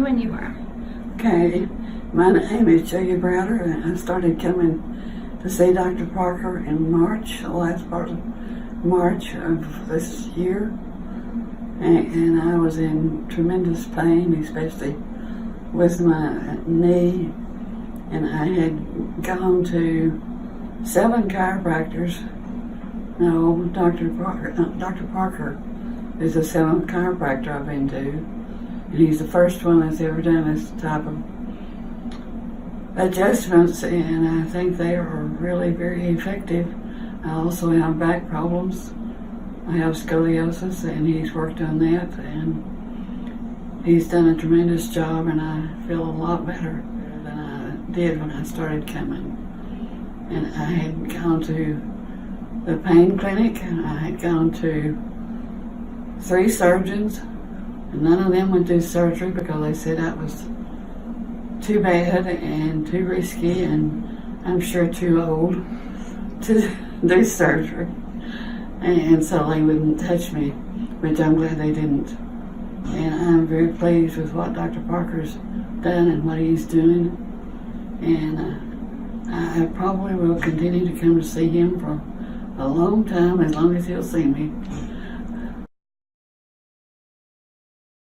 when you are. Okay, my name is Julia Browder, and I started coming to see Dr. Parker in March, the last part of March of this year. And I was in tremendous pain, especially with my knee. And I had gone to 7 chiropractors. No, Dr. Parker is the 7th chiropractor I've been to. And he's the first one that's ever done this type of adjustments, and I think they are really very effective. I also have back problems. I have scoliosis, and he's worked on that, and he's done a tremendous job, and I feel a lot better than I did when I started coming. And I had gone to the pain clinic, and I had gone to 3 surgeons, and none of them would do surgery because they said that was too bad and too risky, and I'm sure too old to do surgery. And so they wouldn't touch me, which I'm glad they didn't. And I'm very pleased with what Dr. Parker's done and what he's doing. And I probably will continue to come to see him for a long time, as long as he'll see me.